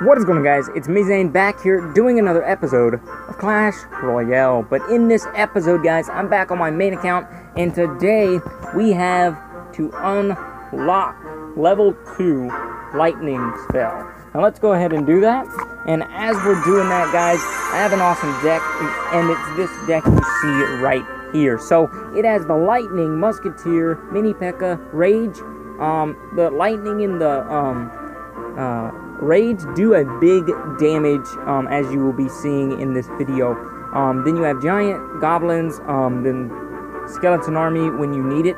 What is going on, guys? It's me, Zane, back here doing another episode of Clash Royale. But in this episode, guys, I'm back on my main account, and today we have to unlock level 2 lightning spell. Now let's go ahead and do that. And as we're doing that, guys, I have an awesome deck, and it's this deck you see right here. So it has the lightning, musketeer, mini P.E.K.K.A, rage. The lightning and the rage do a big damage, as you will be seeing in this video. Then you have giant goblins, then skeleton army when you need it.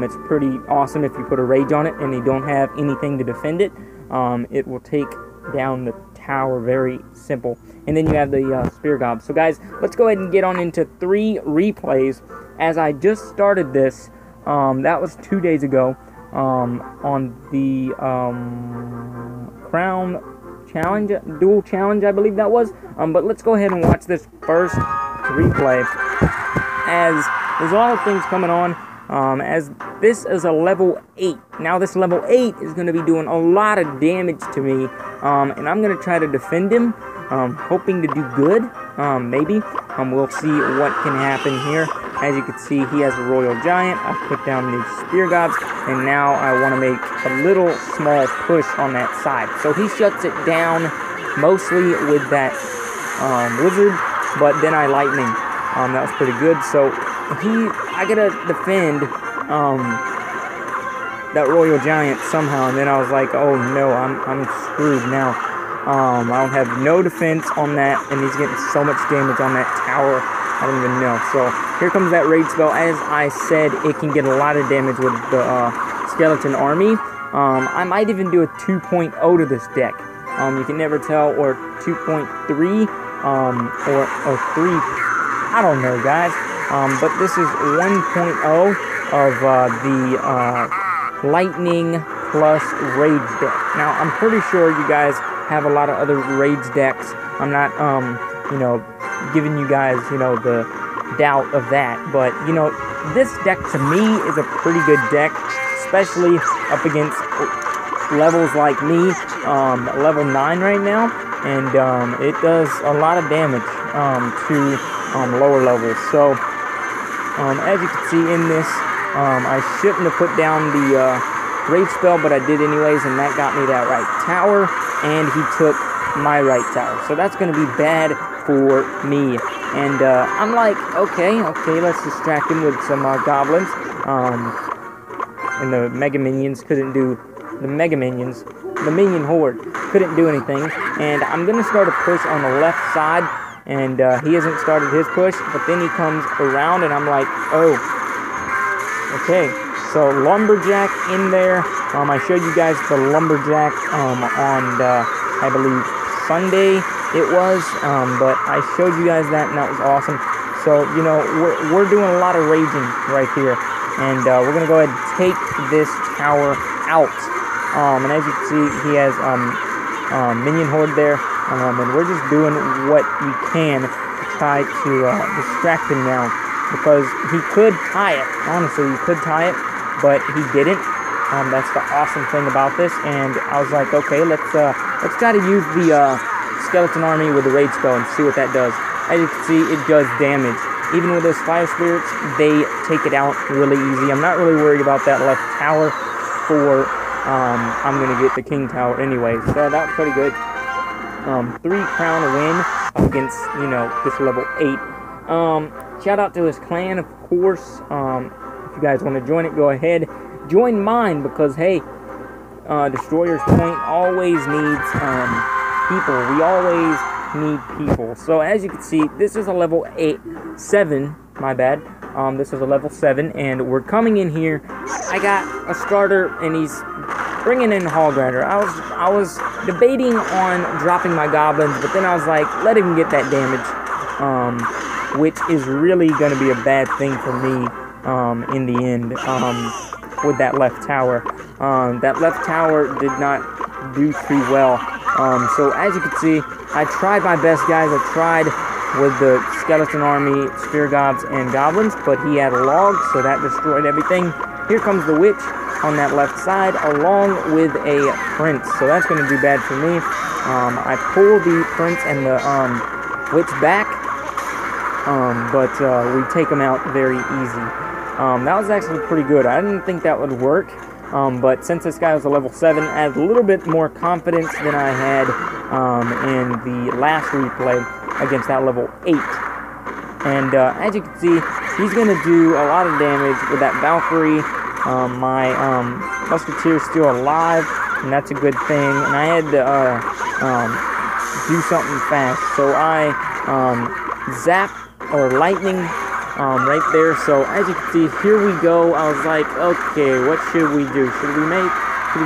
It's pretty awesome if you put a rage on it and you don't have anything to defend it. It will take down the tower, very simple. And then you have the spear gob. So guys, let's go ahead and get on into 3 replays. As I just started this, that was 2 days ago, on the crown challenge, dual challenge, I believe that was. But let's go ahead and watch this first replay, as there's a lot of things coming on. As this is a level 8. Now this level 8 is going to be doing a lot of damage to me, and I'm going to try to defend him, hoping to do good, maybe. We'll see what can happen here. As you can see, he has a royal giant. I put down the spear gobs, and now I want to make a little small push on that side. So he shuts it down mostly with that wizard, but then I lightning. That was pretty good. So I gotta defend that royal giant somehow, and then I was like, oh no, I'm screwed now. I don't have no defense on that, and he's getting so much damage on that tower, I don't even know. So here comes that rage spell. As I said, it can get a lot of damage with the skeleton army. I might even do a 2.0 to this deck. You can never tell, or 2.3, or 3. I don't know, guys. But this is 1.0 of the lightning plus rage deck. Now, I'm pretty sure you guys have a lot of other rage decks. I'm not, you know, giving you guys, you know, the doubt of that. But, you know, this deck to me is a pretty good deck, especially up against levels like me, level 9 right now. And it does a lot of damage to lower levels. So, as you can see in this, I shouldn't have put down the rage spell, but I did anyways, and that got me that right tower, and he took my right tower. So that's going to be bad for me. And I'm like, okay, let's distract him with some goblins. And the mega minions couldn't do, the minion horde couldn't do anything. And I'm going to start a push on the left side, and he hasn't started his push, but then he comes around, and I'm like, oh, okay. So lumberjack in there. I showed you guys the lumberjack on I believe Sunday it was, but I showed you guys that, and that was awesome. So you know, we're doing a lot of raging right here, and we're gonna go ahead and take this tower out. And as you can see, he has minion horde there, and we're just doing what we can to try to distract him now, because he could tie it. Honestly, he could tie it, but he didn't. That's the awesome thing about this. And I was like, okay, let's try to use the skeleton army with the rage spell and see what that does. As you can see, it does damage. Even with those fire spirits, they take it out really easy. I'm not really worried about that left tower, for I'm gonna get the king tower anyway. So that's pretty good. 3 crown win against, you know, this level 8. Shout out to his clan, of course. If you guys want to join it, go ahead. Join mine, because, hey, Destroyer's Point always needs people. We always need people. So, as you can see, this is a level 7, my bad. This is a level 7, and we're coming in here. I got a starter, and he's bringing in Hall Grinder. I was debating on dropping my goblins, but then I was like, let him get that damage, which is really going to be a bad thing for me. In the end, with that left tower. That left tower did not do too well. So as you can see, I tried my best, guys. I tried with the skeleton army, spear gobs, and goblins, but he had a log, so that destroyed everything. Here comes the witch on that left side, along with a prince. So that's going to do bad for me. I pull the Prince and the Witch back, but we take them out very easy. That was actually pretty good. I didn't think that would work, but since this guy was a level 7, I had a little bit more confidence than I had in the last replay against that level 8. And as you can see, he's going to do a lot of damage with that Valkyrie. My Musketeer is still alive, and that's a good thing. And I had to do something fast, so I zap or lightning right there. So as you can see, here we go. I was like, okay, what should we do? Should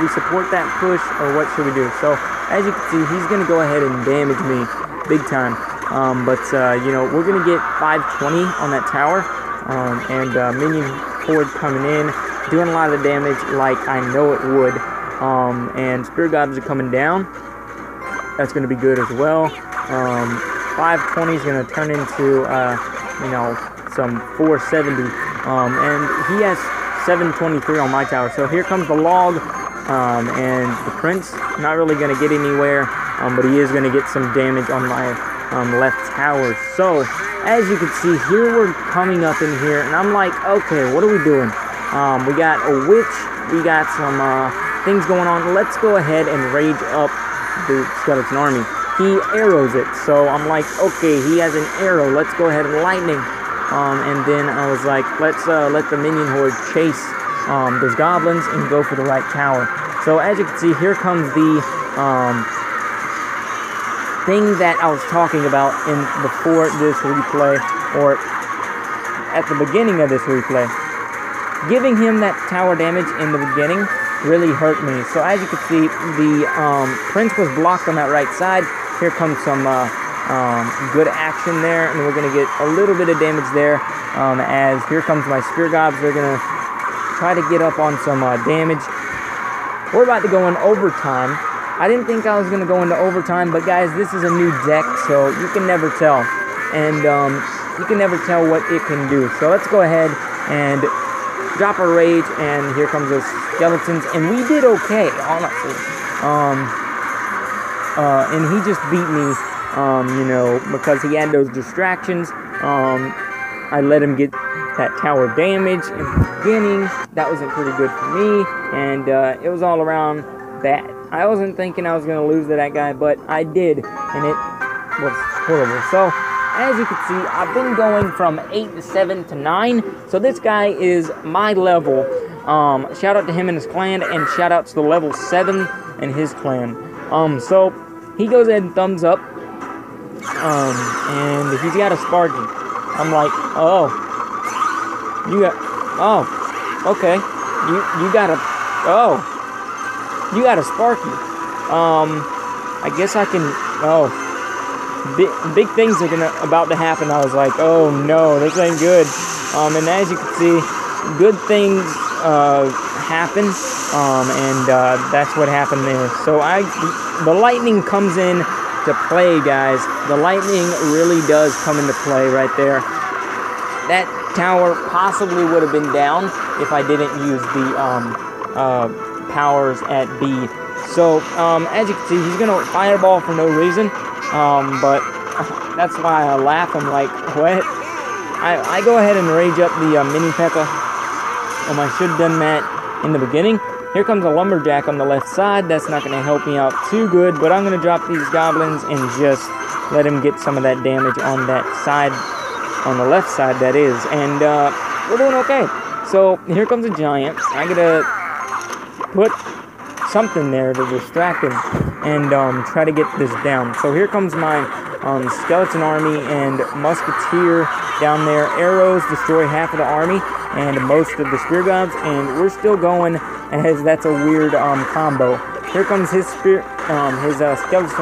we support that push, or what should we do? So as you can see, he's going to go ahead and damage me big time. You know, we're going to get 520 on that tower, and minion horde coming in, doing a lot of damage like I know it would, and Spirit Gobs are coming down. That's going to be good as well. 520 is going to turn into, you know, some 470, and he has 723 on my tower. So here comes the log, and the Prince, not really going to get anywhere, but he is going to get some damage on my left tower. So as you can see, here we're coming up in here, and I'm like, okay, what are we doing? We got a witch, we got some things going on. Let's go ahead and rage up the skeleton army. He arrows it, so I'm like, okay, he has an arrow, let's go ahead and lightning. And then I was like, let's let the minion horde chase those goblins and go for the right tower. So as you can see, here comes the thing that I was talking about before this replay, or at the beginning of this replay. Giving him that tower damage in the beginning really hurt me. So as you can see, the Prince was blocked on that right side. Here comes some good action there, and we're going to get a little bit of damage there, as here comes my Spear Gobs. They're going to try to get up on some damage. We're about to go in overtime. I didn't think I was going to go into overtime, but guys, this is a new deck, so you can never tell. And you can never tell what it can do. So let's go ahead and drop a rage, and here comes those skeletons. And we did okay, honestly. And he just beat me, you know, because he had those distractions. I let him get that tower damage in the beginning. That wasn't pretty good for me, and it was all around bad. I wasn't thinking I was going to lose to that guy, but I did, and it was horrible. So, as you can see, I've been going from 8 to 7 to 9, so this guy is my level. Shout out to him and his clan, and shout out to the level 7 and his clan. So, he goes ahead and thumbs up, and he's got a Sparky. I'm like, oh, okay, you got a, you got a Sparky. I guess I can, big things are about to happen. I was like, oh no, this ain't good. And as you can see, good things happen, and that's what happened there. So the lightning comes in to play, guys. The lightning really does come into play right there. That tower possibly would have been down if I didn't use the powers at B. So as you can see, he's gonna fireball for no reason, but that's why I laugh. I'm like, what? I go ahead and rage up the mini P.E.K.K.A. I should have done that in the beginning. Here comes a lumberjack on the left side. That's not going to help me out too good, but I'm going to drop these goblins and just let him get some of that damage on that side, on the left side that is, and we're doing okay. So here comes a giant. I'm going to put something there to distract him and try to get this down. So here comes my skeleton army and musketeer down there. Arrows destroy half of the army and most of the Spear Gobs, and we're still going, as that's a weird combo. Here comes his skeleton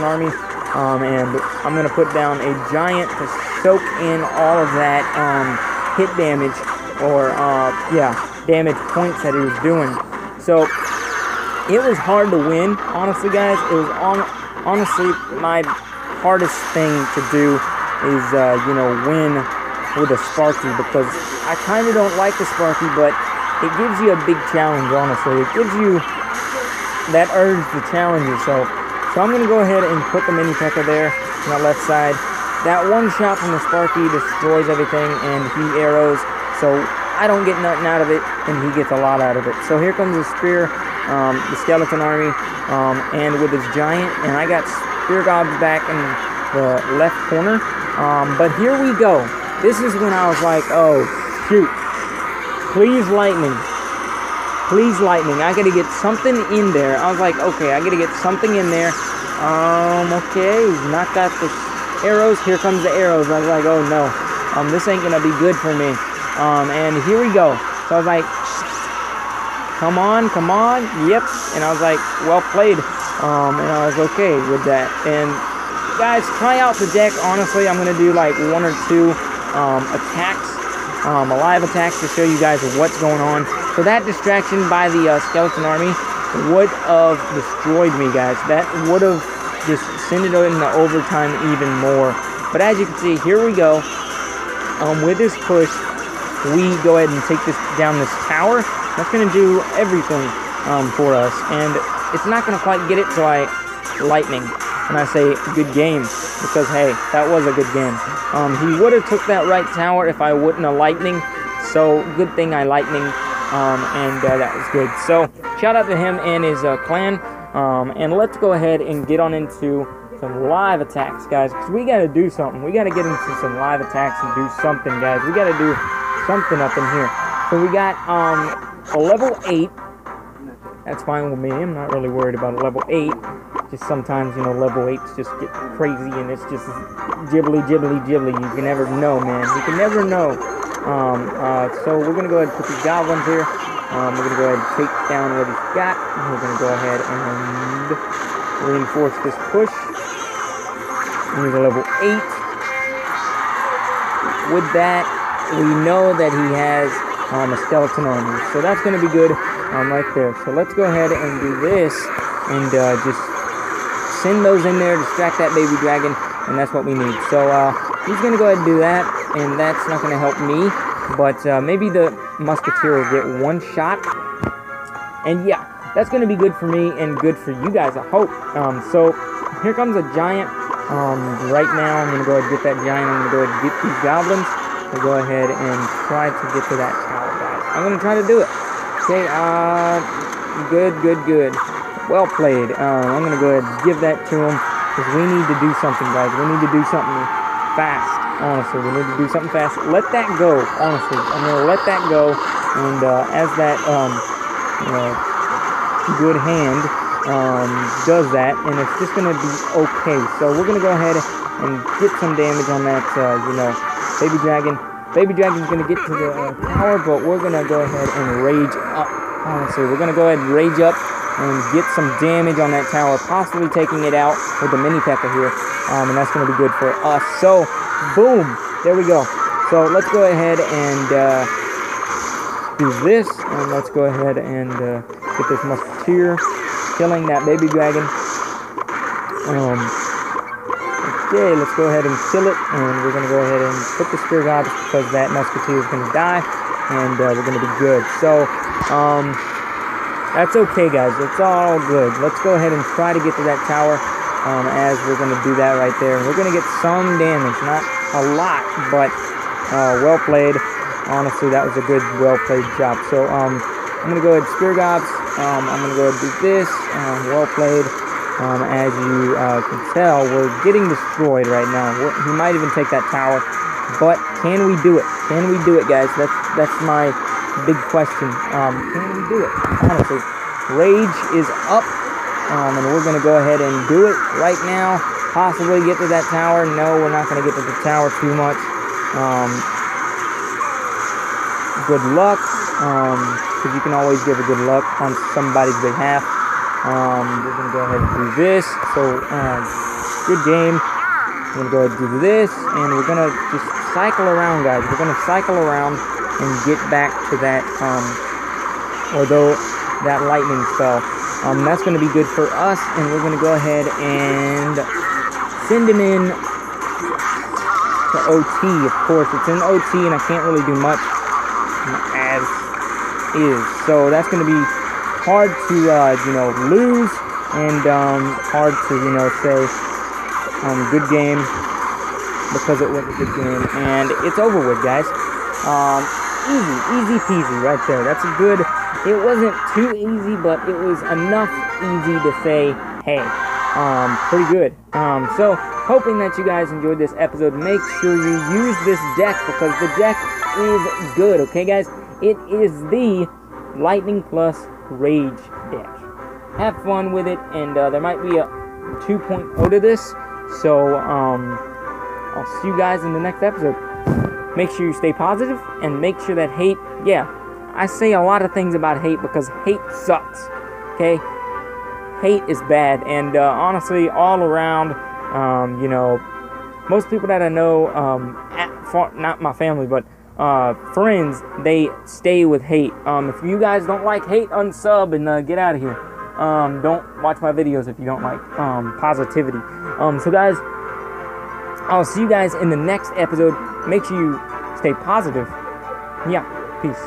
army, and I'm going to put down a giant to soak in all of that hit damage, or damage points that he was doing. So it was hard to win, honestly, guys. It was honestly my hardest thing to do is win with a Sparky, because I kind of don't like the Sparky, but it gives you a big challenge, honestly. It gives you that urge to challenge yourself. So I'm going to go ahead and put the mini P.E.K.K.A there on the left side. That one shot from the Sparky destroys everything, and he arrows, so I don't get nothing out of it, and he gets a lot out of it. So here comes the spear, the skeleton army, and with his giant, and I got spear gobs back in the left corner. But here we go. This is when I was like, oh, shoot. Please lightning. Please lightning. I gotta get something in there. I was like, okay, I gotta get something in there. Okay, he's knocked out the arrows. Here comes the arrows. I was like, oh no, this ain't gonna be good for me. And here we go. So I was like, come on, come on. Yep. And I was like, well played. And I was okay with that. And guys, try out the deck. Honestly, I'm gonna do like 1 or 2 attacks, alive attacks, to show you guys what's going on. So that distraction by the skeleton army would have destroyed me, guys. That would have just sent it into overtime even more. But as you can see, here we go. With this push, we go ahead and take this down this tower. That's going to do everything for us. And it's not going to quite get it, so I lightning. And I say good game, because hey, that was a good game. He would have took that right tower if I wouldn't have lightning. So good thing I lightning. And that was good. So shout out to him and his clan. And let's go ahead and get on into some live attacks, guys, because we got to do something. We got to get into some live attacks and do something, guys. We got to do something up in here. So we got a level 8. That's fine with me. I'm not really worried about a level 8. Just sometimes, you know, level 8s just get crazy and it's just jibbly, jibbly, jibbly. You can never know, man. You can never know. So we're going to go ahead and put these goblins here. We're going to go ahead and take down what he's got. We're going to go ahead and reinforce this push. He's a level 8. With that, we know that he has a skeleton army. So that's going to be good right there. So let's go ahead and do this and just send those in there, distract that baby dragon, and that's what we need. So he's going to go ahead and do that, and that's not going to help me, but maybe the musketeer will get 1 shot. And yeah, that's going to be good for me and good for you guys, I hope. So here comes a giant. Right now, I'm going to go ahead and get that giant. I'm going to go ahead and get these goblins. We'll go ahead and try to get to that tower, guys. I'm going to try to do it. Okay, good, good, good. Well played. I'm going to go ahead and give that to him, because we need to do something, guys. We need to do something fast, honestly. We need to do something fast. Let that go, honestly. I'm going to let that go, and as that, good hand does that, and it's just going to be okay. So we're going to go ahead and get some damage on that, baby dragon. Baby dragon's going to get to the tower, but we're going to go ahead and rage up. Honestly, we're going to go ahead and rage up and get some damage on that tower, possibly taking it out with the mini P.E.K.K.A here, and that's going to be good for us. So, boom, there we go. So let's go ahead and do this, and let's go ahead and get this musketeer, killing that baby dragon. Okay, let's go ahead and kill it, and we're going to go ahead and put the spear god, because that musketeer is going to die, and we're going to be good. So, that's okay, guys. It's all good. Let's go ahead and try to get to that tower, as we're going to do that right there. We're going to get some damage, not a lot, but well played. Honestly, that was a good, well played job. So, I'm going to go ahead and spear gobs. I'm going to go ahead and do this. Well played. As you can tell, we're getting destroyed right now. He might even take that tower, but can we do it? Can we do it, guys? That's my big question. Can we do it? Honestly, rage is up, and we're going to go ahead and do it right now. Possibly get to that tower. No, we're not going to get to the tower too much. Good luck, because you can always give a good luck on somebody's behalf. We're going to go ahead and do this. So, good game. We're going to go ahead and do this, and we're going to just cycle around, guys. We're going to cycle around and get back to that, that lightning spell. That's going to be good for us, and we're going to go ahead and send him in to OT. Of course, it's in OT, and I can't really do much as is. So that's going to be hard to, lose, and hard to, you know, say good game, because it was a good game, and it's over with, guys. Easy peasy right there. That's a good. It wasn't too easy, but it was enough easy to say, hey, pretty good. So hoping that you guys enjoyed this episode. Make sure you use this deck, because the deck is good. Okay, guys, it is the Lightning plus Rage deck. Have fun with it, and there might be a 2.0 to this. So I'll see you guys in the next episode. Make sure you stay positive, and make sure that hate, yeah, I say a lot of things about hate because hate sucks, okay? Hate is bad, and honestly, all around, you know, most people that I know, not my family, but friends, they stay with hate. If you guys don't like hate, unsub and get out of here. Don't watch my videos if you don't like positivity. So guys, I'll see you guys in the next episode. Make sure you stay positive. Yeah, peace.